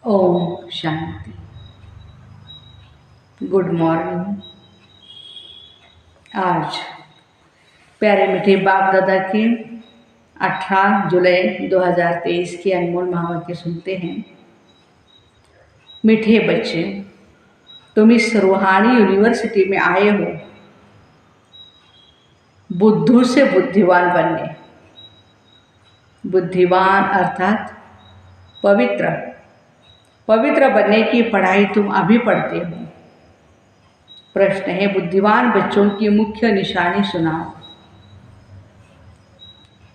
Om Shanti. Good morning. आज प्यारे मीठे बाप दादा के 18 जुलाई 2023 के अनमोल महावाक्य सुनते हैं। मीठे बच्चे, तुम इस रूहानी यूनिवर्सिटी में आए हो बुद्धू से बुद्धिवान बनने। बुद्धिवान अर्थात पवित्र बनने की पढ़ाई तुम अभी पढ़ते हो। प्रश्न है, बुद्धिमान बच्चों की मुख्य निशानी सुनाओ।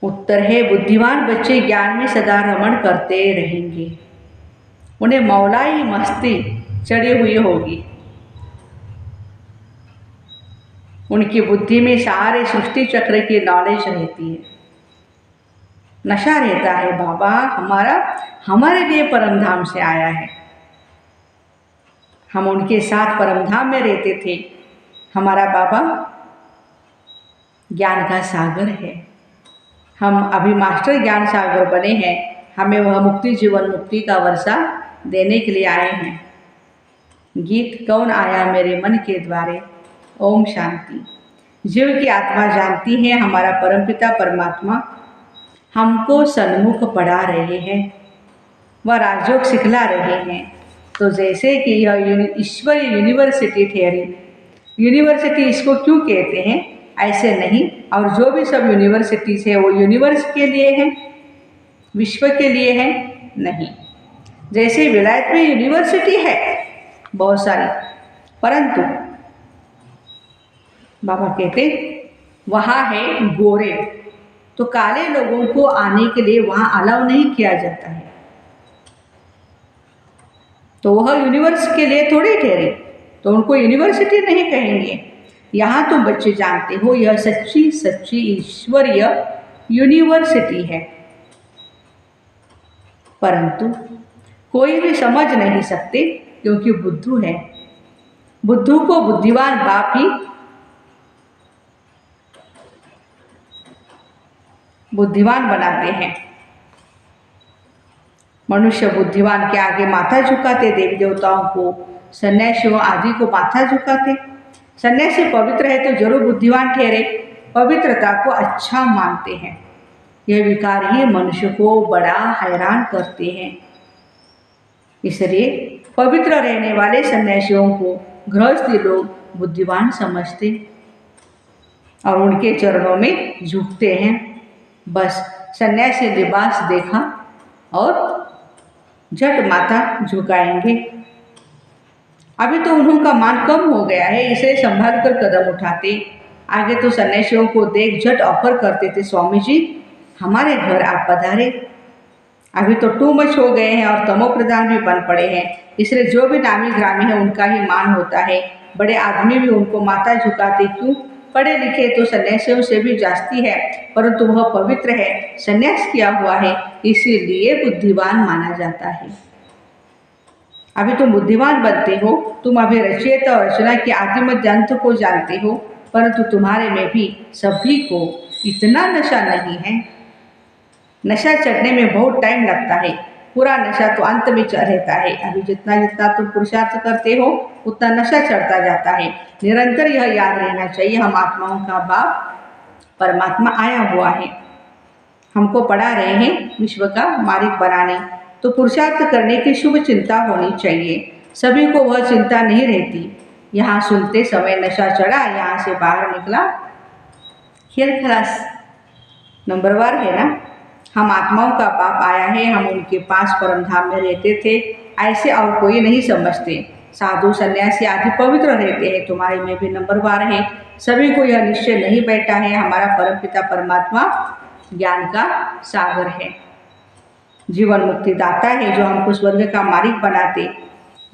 उत्तर है, बुद्धिमान बच्चे ज्ञान में सदा रमण करते रहेंगे। उन्हें मौलाई मस्ती चढ़ी हुई होगी। उनकी बुद्धि में सारे सृष्टि चक्र की नॉलेज रहती है। नशा रहता है, बाबा हमारे लिए परमधाम से आया है। हम उनके साथ परमधाम में रहते थे। हमारा बाबा ज्ञान का सागर है। हम अभी मास्टर ज्ञान सागर बने हैं। हमें वह मुक्ति जीवन मुक्ति का वर्षा देने के लिए आए हैं। गीत कौन आया मेरे मन के द्वारे। ओम शांति। जीव की आत्मा जानती है हमारा परमपिता परमात्मा हमको सन्मुख पढ़ा रहे हैं, वह राजयोग सिखला रहे हैं। तो जैसे कि यह ईश्वरीय यूनिवर्सिटी ठहरी, यूनिवर्सिटी इसको क्यों कहते हैं, ऐसे नहीं। और जो भी सब यूनिवर्सिटीज़ है वो यूनिवर्स के लिए है, विश्व के लिए है नहीं। जैसे विलायत में यूनिवर्सिटी है बहुत सारी, परंतु बाबा कहते वहाँ है गोरे, तो काले लोगों को आने के लिए वहाँ अलाउ नहीं किया जाता है। तो वह यूनिवर्स के लिए थोड़ी ठहरे, तो उनको यूनिवर्सिटी नहीं कहेंगे। यहाँ तुम बच्चे जानते हो यह सच्ची सच्ची ईश्वरीय यूनिवर्सिटी है, परंतु कोई भी समझ नहीं सकते क्योंकि बुद्धू है। बुद्धू को बुद्धिवान बाप ही बुद्धिवान बनाते हैं। मनुष्य बुद्धिवान के आगे माथा झुकाते, देवी देवताओं को, सन्यासियों आदि को माथा झुकाते। सन्यासी पवित्र है तो जरूर बुद्धिवान ठहरे, पवित्रता को अच्छा मानते हैं। यह विकार ही मनुष्य को बड़ा हैरान करते हैं। इसलिए पवित्र रहने वाले सन्यासियों को गृहस्थी लोग बुद्धिवान समझते और उनके चरणों में झुकते हैं। बस सन्यासी लिबास देखा और झट माथा झुकाएंगे। अभी तो उन्होंने मान कम हो गया है, इसे संभाल कर कदम उठाते। आगे तो सन्यासियों को देख झट ऑफर करते थे, स्वामी जी हमारे घर आप पधारे। अभी तो टू मच हो गए हैं और तमो प्रधान भी बन पड़े हैं, इसलिए जो भी नामी ग्रामी है उनका ही मान होता है। बड़े आदमी भी उनको माथा झुकाते क्यों? पढ़े लिखे तो सन्यासियों से भी जास्ती है, परंतु वह पवित्र है, सन्यास किया हुआ है, इसीलिए बुद्धिवान माना जाता है। अभी तुम बुद्धिमान बनते हो, तुम अभी रचयिता और रचना के आदि मध्य अंत को जानते हो, परंतु तुम्हारे में भी सभी को इतना नशा नहीं है। नशा चढ़ने में बहुत टाइम लगता है, पूरा नशा तो अंत में रहता है। अभी जितना जितना तुम पुरुषार्थ करते हो उतना नशा चढ़ता जाता है। निरंतर यह याद रहना चाहिए, हम आत्माओं का बाप परमात्मा आया हुआ है, हमको पढ़ा रहे हैं विश्व का मालिक बनाने। तो पुरुषार्थ करने की शुभ चिंता होनी चाहिए। सभी को वह चिंता नहीं रहती। यहाँ सुनते समय नशा चढ़ा, यहाँ से बाहर निकला, खेल खलास, नंबरवार है ना। हम आत्माओं का बाप आया है, हम उनके पास परमधाम में रहते थे, ऐसे और कोई नहीं समझते। साधु सन्यासी आदि पवित्र रहते हैं, तुम्हारे में भी नंबरवार है। सभी को यह निश्चय नहीं बैठा है हमारा परमपिता परमात्मा ज्ञान का सागर है, जीवन मुक्ति दाता है, जो हमको स्वर्ग का मालिक बनाते।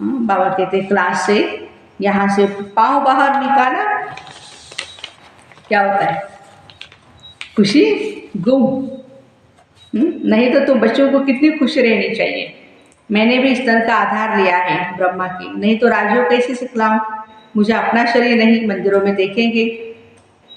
बाबा कहते क्लास से यहाँ से पाँव बाहर निकाला क्या होता है? खुशी गुम। नहीं तो तुम बच्चों को कितनी खुश रहनी चाहिए। मैंने भी इस तरह का आधार लिया है ब्रह्मा की, नहीं तो राजयोग कैसे सिखलाऊं? मुझे अपना शरीर नहीं, मंदिरों में देखेंगे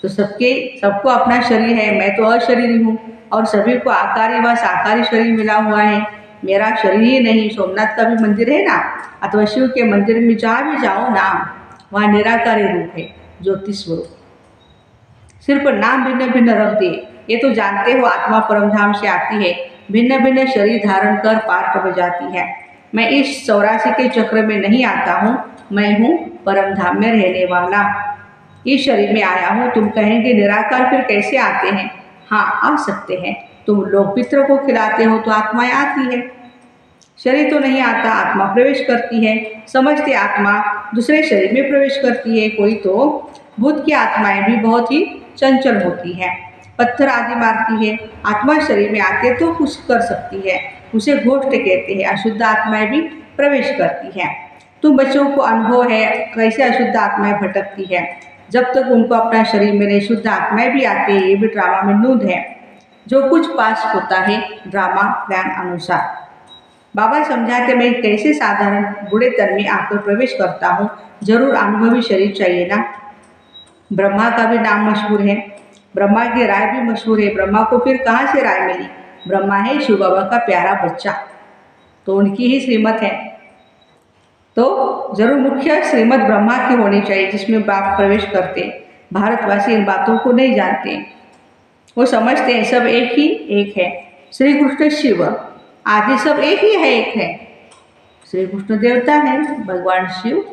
तो सबको अपना शरीर है, मैं तो अशरीरी हूँ और सभी को आकारी व साकारी शरीर मिला हुआ है। मेरा शरीर ही नहीं, सोमनाथ का भी मंदिर है ना, अथवा शिव के मंदिर में जहाँ भी जाओ ना, वहाँ निराकारी रूप है, ज्योति स्वरूप। सिर्फ नाम भिन्न भिन्न रख दिए। ये तो जानते हो आत्मा परमधाम से आती है, भिन्न भिन्न शरीर धारण कर पाठ बजाती है। मैं इस 84 के चक्र में नहीं आता हूँ, मैं हूँ परमधाम में रहने वाला, इस शरीर में आया हूँ। तुम कहेंगे निराकार फिर कैसे आते हैं? हाँ, आ सकते हैं। तुम लोग पितरों को खिलाते हो तो आत्माएं आती है, शरीर तो नहीं आता, आत्मा प्रवेश करती है। समझते आत्मा दूसरे शरीर में प्रवेश करती है। कोई तो भूत की आत्माएं भी बहुत ही चंचल होती है, पत्थर आदि मारती है। आत्मा शरीर में आते तो कुछ कर सकती है, उसे घोष्ट कहते हैं। अशुद्ध आत्माएं भी प्रवेश करती है। तुम बच्चों को अनुभव है कैसे अशुद्ध आत्माएं भटकती है। जब तक उनको अपना शरीर मिले शुद्ध आत्माएं भी आती है। ये भी ड्रामा में नूंद है। जो कुछ पास होता है ड्रामा प्लान अनुसार। बाबा समझाते मैं कैसे साधारण बूढ़े तन में आकर प्रवेश करता हूँ। जरूर अनुभवी शरीर चाहिए ना। ब्रह्मा का भी नाम मशहूर है, ब्रह्मा की राय भी मशहूर है। ब्रह्मा को फिर कहाँ से राय मिली? ब्रह्मा है शिव बाबा का प्यारा बच्चा, तो उनकी ही श्रीमत है। तो जरूर मुख्य श्रीमत ब्रह्मा की होनी चाहिए, जिसमें बाप प्रवेश करते। भारतवासी इन बातों को नहीं जानते, वो समझते हैं सब एक ही एक है। श्री कृष्ण शिव आदि सब एक ही है, एक है। श्री कृष्ण देवता है, भगवान शिव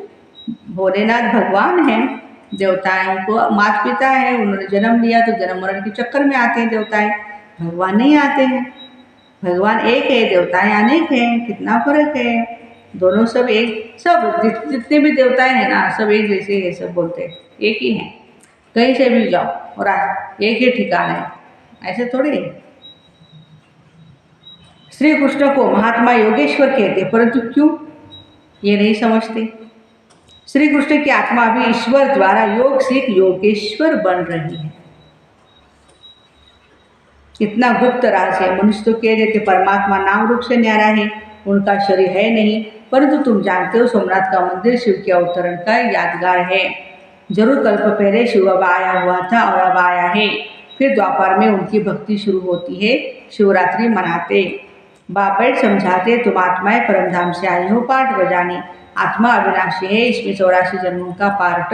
भोलेनाथ भगवान है। देवताएं उनको माता पिता है, उन्होंने जन्म लिया तो जन्म मरण के चक्कर में आते हैं देवताएं, भगवान नहीं आते हैं। भगवान एक है, देवताएं अनेक हैं, कितना फर्क है। दोनों सब एक, सब जितने भी देवताएं हैं ना, सब एक जैसे है, सब बोलते हैं एक ही हैं। कहीं से भी जाओ और एक ही ठिकाना है, ऐसे थोड़ी है। श्री कृष्ण को महात्मा योगेश्वर कहते, परंतु क्यों ये नहीं समझते। श्री कृष्ण की आत्मा भी ईश्वर द्वारा योग सीख योगेश्वर बन रही है। इतना गुप्त राज है। मनुष्य तो कह देते परमात्मा नाम रूप से न्यारा है, उनका शरीर है नहीं, परंतु तुम जानते हो सोमनाथ का मंदिर शिव के अवतरण का यादगार है। जरूर कल्प पहले शिव बाबा आया हुआ था और अब आया है। फिर द्वापर में उनकी भक्ति शुरू होती है, शिवरात्रि मनाते। बाप बैठ समझाते, तुम आत्माएं परमधाम से आई हो पाठ बजाने। आत्मा अविनाशी है, इसमें 84 जन्मों का पार्ट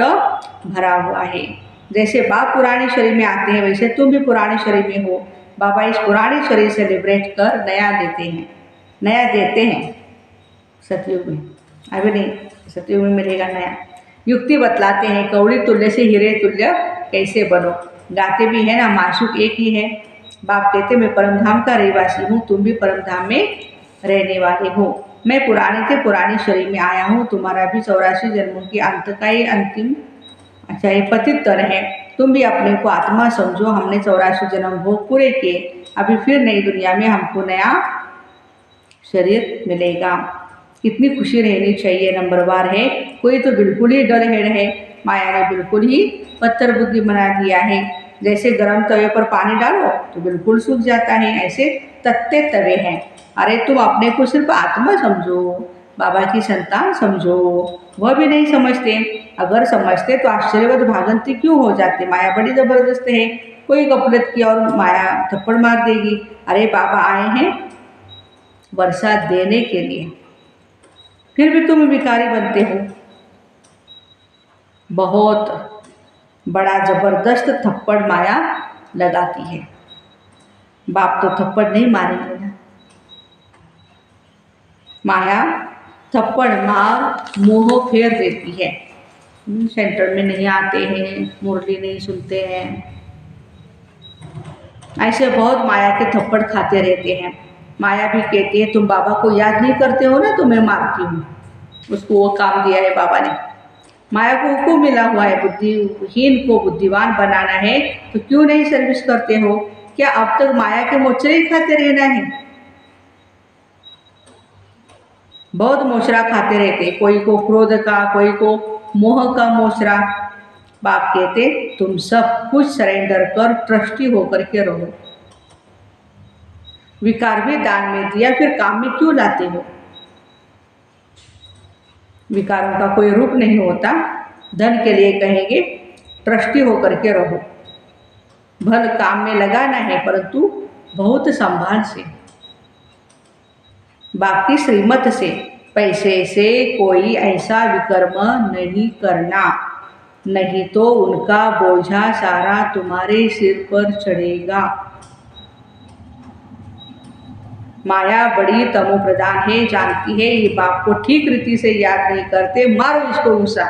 भरा हुआ है। जैसे बाप पुराने शरीर में आते हैं, वैसे तुम भी पुराने शरीर में हो। बाबा इस पुराने शरीर से लिबरेट कर नया देते हैं, नया देते हैं सतयुग में। अभी नहीं, सतयुग में मिलेगा नया। युक्ति बतलाते हैं, कौड़ी तुल्य से हीरे तुल्य कैसे बनो। गाते भी है ना, माशूक एक ही है। बाप कहते मैं परमधाम का रहवासी हूँ, तुम भी परमधाम में रहने वाले हो। मैं पुराने से पुराने शरीर में आया हूँ, तुम्हारा भी 84 जन्मों के अंत का ये अंतिम अच्छा ये पतित तर है। तुम भी अपने को आत्मा समझो। हमने 84 जन्म भोग पूरे किए, अभी फिर नई दुनिया में हमको नया शरीर मिलेगा। कितनी खुशी रहनी चाहिए। नंबरवार है। कोई तो बिल्कुल ही डर हेड है, माया ने बिल्कुल ही पत्थर बुद्धि बना दिया है। जैसे गर्म तवे पर पानी डालो तो बिल्कुल सूख जाता है, ऐसे तत्ते तवे हैं। अरे तुम अपने को सिर्फ आत्मा समझो, बाबा की संतान समझो, वह भी नहीं समझते। अगर समझते तो आश्चर्यवत भागंती क्यों हो जाते। माया बड़ी ज़बरदस्त है, कोई गफलत किया और माया थप्पड़ मार देगी। अरे बाबा आए हैं बरसात देने के लिए, फिर भी तुम भिखारी बनते हो। बहुत बड़ा ज़बरदस्त थप्पड़ माया लगाती है। बाप तो थप्पड़ नहीं मारेंगे ना। माया थप्पड़ मार मोह फेर देती है। सेंटर में नहीं आते हैं, मुरली नहीं सुनते हैं, ऐसे बहुत माया के थप्पड़ खाते रहते हैं। माया भी कहती है तुम बाबा को याद नहीं करते हो ना, तो मैं मारती हूँ। उसको वो काम दिया है बाबा ने। माया को हुक्म मिला हुआ है बुद्धिहीन को बुद्धिवान बनाना है, तो क्यों नहीं सर्विस करते हो। क्या अब तक माया के मोचरे ही खाते रहना है? बहुत मोचरा खाते रहते, कोई को क्रोध का, कोई को मोह का मोचरा। बाप कहते तुम सब कुछ सरेंडर कर ट्रस्टी होकर के रहो। विकार भी दान में दिया, फिर काम में क्यों लाते हो। विकारों का कोई रूप नहीं होता। धन के लिए कहेंगे ट्रस्टी होकर के रहो। भल काम में लगाना है, परंतु बहुत संभाल से। बाकी श्रीमत से, पैसे से कोई ऐसा विकर्म नहीं करना, नहीं तो उनका बोझा सारा तुम्हारे सिर पर चढ़ेगा। माया बड़ी तमो प्रधान है, जानती है ये बाप को ठीक रीति से याद नहीं करते, मारो इसको गुस्सा।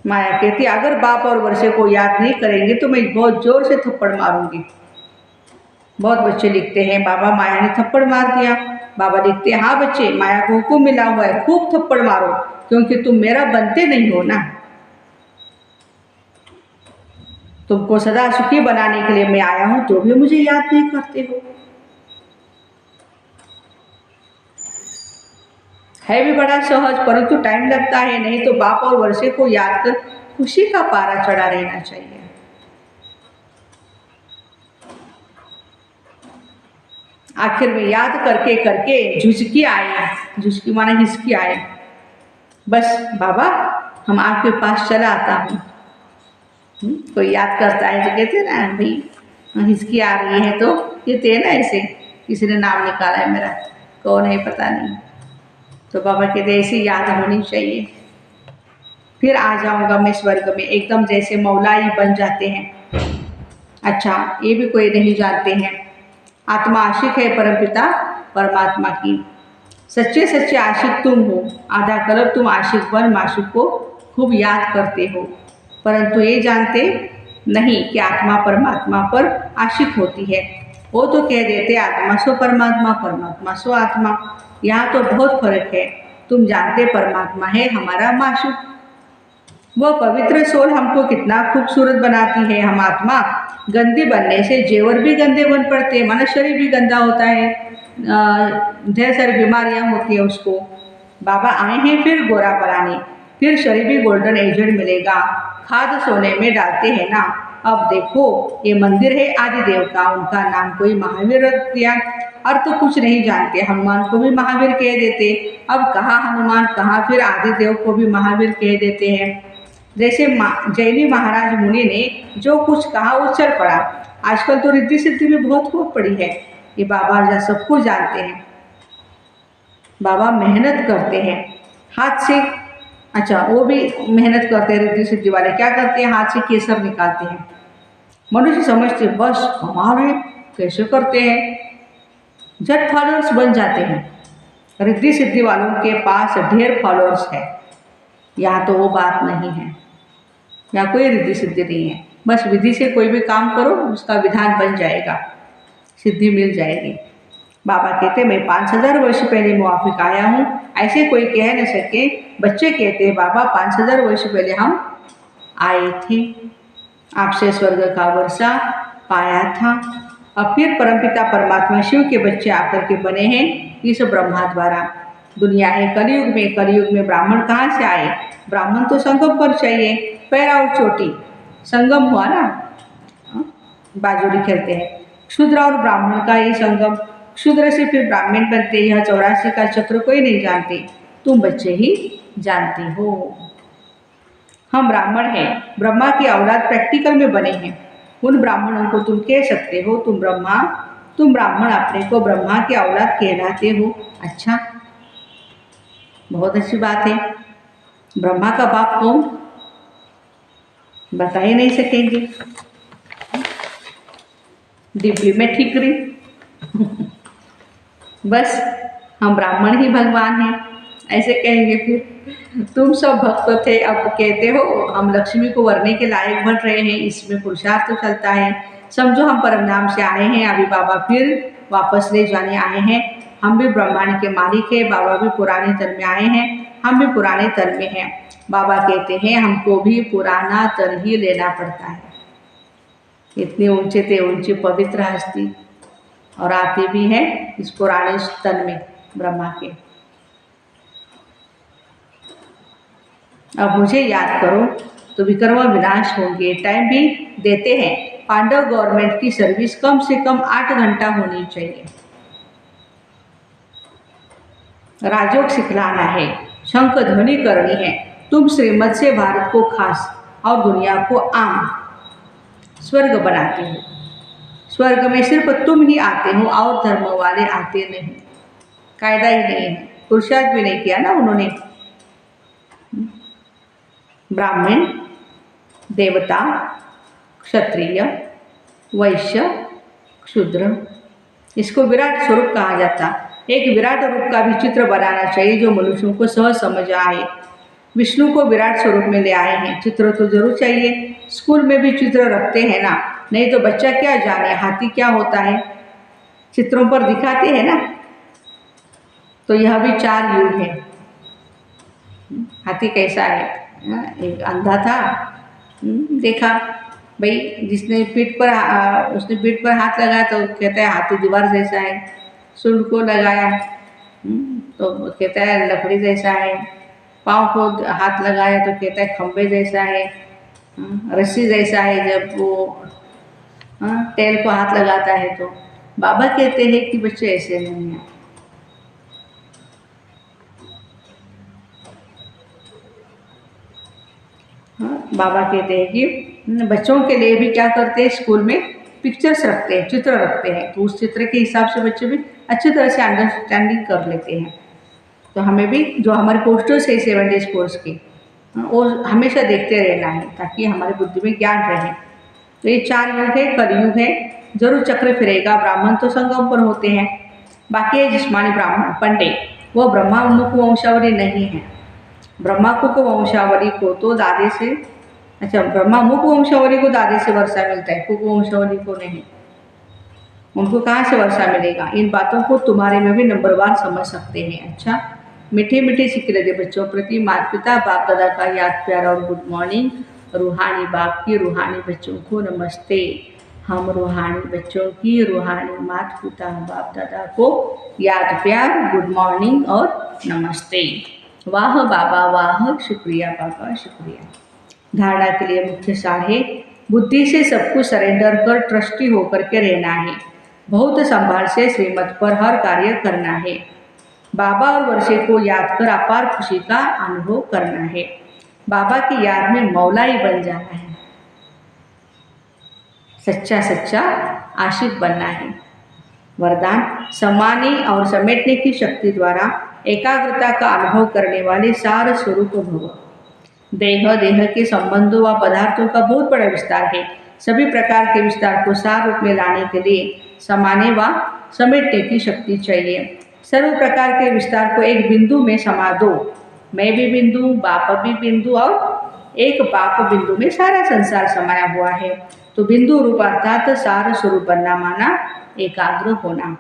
माया कहती अगर बाप और वर्षे को याद नहीं करेंगे तो मैं बहुत जोर से थप्पड़ मारूंगी। बहुत बच्चे लिखते हैं बाबा माया ने थप्पड़ मार दिया। बाबा लिखते हैं हाँ बच्चे, माया को हुक्म मिला हुआ है खूब थप्पड़ मारो, क्योंकि तुम मेरा बनते नहीं हो ना। तुमको सदा सुखी बनाने के लिए मैं आया हूं, तो भी मुझे याद नहीं करते हो। है भी बड़ा सहज, परंतु टाइम लगता है, नहीं तो बाप और वर्षे को याद कर खुशी का पारा चढ़ा रहना चाहिए। आखिर में याद करके करके झुझकी आए, झुझकी माने हिचकी आए। बस बाबा हम आपके पास चला आता हूँ। कोई याद करता है तो कहते ना भाई हिचकी आ रही है, तो कहते हैं ना ऐसे किसी ने नाम निकाला है मेरा, कौन है पता नहीं, तो बाबा कहते ऐसी याद होनी चाहिए। फिर आ जाऊंगा मैं स्वर्ग में, एकदम जैसे मौलाई बन जाते हैं। अच्छा ये भी कोई नहीं जानते हैं, आत्मा आशिक है परमपिता परमात्मा की। सच्चे सच्चे आशिक तुम हो, आधा कल्प तुम आशिक बन माशूक को खूब याद करते हो, परंतु ये जानते नहीं कि आत्मा परमात्मा पर आशिक होती है। वो तो कह देते आत्मा सो परमात्मा, परमात्मा सो आत्मा। यहाँ तो बहुत फर्क है। तुम जानते परमात्मा है हमारा माशूक, वह पवित्र सोल हमको कितना खूबसूरत बनाती है। हम आत्मा गंदी बनने से जेवर भी गंदे बन पड़ते हैं, माना शरीर भी गंदा होता है, ढेर सारी बीमारियां होती है उसको। बाबा आए हैं फिर गोरा बनाने, फिर शरीर भी गोल्डन एजेड मिलेगा। खाद सोने में डालते हैं ना। अब देखो ये मंदिर है आदि देव का, उनका नाम कोई महावीर रख दिया, और तो कुछ नहीं जानते। हनुमान को भी महावीर कह देते, अब कहाँ हनुमान कहाँ फिर आदि देव को भी महावीर कह देते हैं। जैसे जैनी महाराज मुनि ने जो कुछ कहा उच्चर पड़ा। आजकल तो रिद्धि सिद्धि भी बहुत खूब पड़ी है, ये बाबा जा सब कुछ जानते हैं। बाबा मेहनत करते हैं हाथ से, अच्छा वो भी मेहनत करते हैं रिद्धि सिद्धि वाले, क्या करते हैं हाथ से केसर निकालते हैं। मनुष्य समझते बस कमाल है, कैसे करते हैं, झट फॉलोअर्स बन जाते हैं। रिद्धि सिद्धि वालों के पास ढेर फॉलोअर्स है। यहाँ तो वो बात नहीं है, यहाँ कोई रिद्धि सिद्धि नहीं है। बस विधि से कोई भी काम करो उसका विधान बन जाएगा, सिद्धि मिल जाएगी। बाबा कहते मैं 5000 वर्ष पहले मुआफिक आया हूँ, ऐसे कोई कह न सके। बच्चे कहते बाबा 5000 वर्ष पहले हम आए थे, आपसे स्वर्ग का वर्षा पाया था। अब फिर परमपिता परमात्मा शिव के बच्चे आकर के बने हैं इस ब्रह्मा द्वारा। दुनिया है कलयुग में, कलयुग में ब्राह्मण कहाँ से आए? ब्राह्मण तो संगम पर चाहिए, पैरा और चोटी संगम हुआ ना, बाजोरी खेलते हैं। शूद्र और ब्राह्मण का ये संगम, शूद्र से फिर ब्राह्मण बनते, यह 84 का चक्र कोई नहीं जानते, तुम बच्चे ही जानते हो। हम ब्राह्मण हैं, ब्रह्मा की औलाद प्रैक्टिकल में बने हैं। उन ब्राह्मणों को तुम कह सकते हो तुम ब्राह्मण अपने को ब्रह्मा की औलाद कहलाते हो। अच्छा बहुत अच्छी बात है। ब्रह्मा का बाप कौन? बता ही नहीं सकेंगे, डिब्बी में ठीकरी। बस हम ब्राह्मण ही भगवान हैं ऐसे कहेंगे। फिर तुम सब भक्त थे, अब कहते हो हम लक्ष्मी को वरने के लायक बन रहे हैं, इसमें पुरुषार्थ तो चलता है। समझो हम परम नाम से आए हैं, अभी बाबा फिर वापस ले जाने आए हैं। हम भी ब्रह्मांड के मालिक हैं, बाबा भी पुराने तन में आए हैं, हम भी पुराने तन में हैं। बाबा कहते हैं हमको भी पुराना तन ही लेना पड़ता है। इतने ऊंचे थे ऊंची पवित्र हस्ती, और आते भी हैं इस पुराने तन में ब्रह्मा के। अब मुझे याद करो तो विकर्म विनाश होंगे। टाइम भी देते हैं, पांडव गवर्नमेंट की सर्विस कम से कम 8 घंटा होनी चाहिए। राजयोग सिखलाना है, शंख ध्वनि करनी है। तुम श्रीमत से भारत को खास और दुनिया को आम स्वर्ग बनाते हो। स्वर्ग में सिर्फ तुम ही आते हो और धर्म वाले आते नहीं। कायदा ही नहीं है, पुरुषार्थ भी नहीं किया ना उन्होंने। ब्राह्मण, देवता, क्षत्रिय, वैश्य, शूद्र, इसको विराट स्वरूप कहा जाता। एक विराट रूप का भी चित्र बनाना चाहिए जो मनुष्यों को सहज समझ आए। विष्णु को विराट स्वरूप में ले आए हैं, चित्र तो जरूर चाहिए। स्कूल में भी चित्र रखते हैं ना, नहीं तो बच्चा क्या जाने हाथी क्या होता है, चित्रों पर दिखाते हैं ना। तो यह भी 4 युग है। हाथी कैसा है, एक अंधा था, देखा भाई, जिसने पीठ पर उसने पीठ पर हाथ लगाया तो कहता है हाथी दीवार जैसा है। सूंड को लगाया तो कहता है लकड़ी जैसा है। पाँव को हाथ लगाया तो कहता है खंबे जैसा है, रस्सी जैसा है। जब वो टेल को हाथ लगाता है तो बाबा कहते हैं कि बच्चे ऐसे नहीं हैं। बाबा कहते हैं कि बच्चों के लिए भी क्या करते हैं, स्कूल में पिक्चर्स रखते हैं, चित्र रखते हैं, तो उस चित्र के हिसाब से बच्चे भी अच्छी तरह से अंडरस्टैंडिंग कर लेते हैं। तो हमें भी जो हमारे पोस्टर्स है 7 डेज कोर्स के, वो हमेशा देखते रहना है ताकि हमारी बुद्धि में ज्ञान रहे। तो ये 4 युग है, कलयुग है, जरूर चक्र फिरेगा। ब्राह्मण तो संगम पर होते हैं, बाकी है जिस्मानी ब्राह्मण पंडित, वो ब्रह्मा मुख वंशावली नहीं है। ब्रह्मा कुक वंशावली को तो दादे से, अच्छा ब्रह्मा मुख वंशावली को दादे से वर्षा मिलता है, कुक वंशावली को नहीं। उनको कहाँ से वर्षा मिलेगा। इन बातों को तुम्हारे में भी नंबरवार समझ सकते हैं। अच्छा, मीठे मीठे सिक्के दे बच्चों प्रति माता पिता बाप दादा का याद प्यार और गुड मॉर्निंग। रूहानी बाप की रूहानी बच्चों को नमस्ते। हम रूहानी बच्चों की रूहानी माता पिता बाप दादा को याद प्यार, गुड मॉर्निंग और नमस्ते। वाह बाबा वाह, शुक्रिया बाबा शुक्रिया। धारणा के लिए मुख्य सार है, बुद्धि से सब कुछ सरेंडर कर ट्रस्टी होकर के रहना है। बहुत संभाल से श्रीमत पर हर कार्य करना है। बाबा और वर्षे को याद कर अपार खुशी का अनुभव करना है। बाबा की याद में मौला ही बन जाना है। सच्चा सच्चा आशिक बनना है। वरदान, समाने और समेटने की शक्ति द्वारा एकाग्रता का अनुभव करने वाले सार स्वरूप भव। देह देह के संबंधों व पदार्थों का बहुत बड़ा विस्तार है। सभी प्रकार के विस्तार को सार रूप में लाने के लिए समाने व समेटने की शक्ति चाहिए। सर्व प्रकार के विस्तार को एक बिंदु में समा दो। मैं भी बिंदु, बाप भी बिंदु और एक बाप बिंदु में सारा संसार समाया हुआ है। तो बिंदु रूप अर्थात सार स्वरूप बनना माना एकाग्र होना।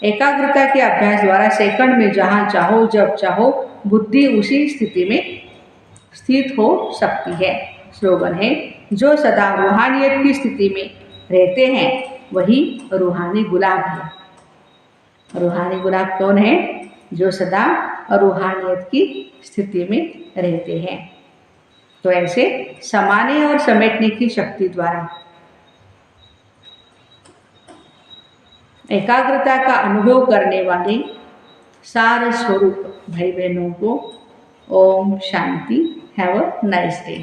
एकाग्रता के अभ्यास द्वारा सेकंड में जहाँ चाहो जब चाहो बुद्धि उसी स्थिति में स्थित हो सकती है। स्लोगन है, जो सदा रूहानियत की स्थिति में रहते हैं वही रूहानी गुलाब है। रूहानी गुलाब कौन है? जो सदा रूहानियत की स्थिति में रहते हैं। तो ऐसे समाने और समेटने की शक्ति द्वारा एकाग्रता का अनुभव करने वाले सार स्वरूप भाई बहनों को ओम शांति। Have a nice day.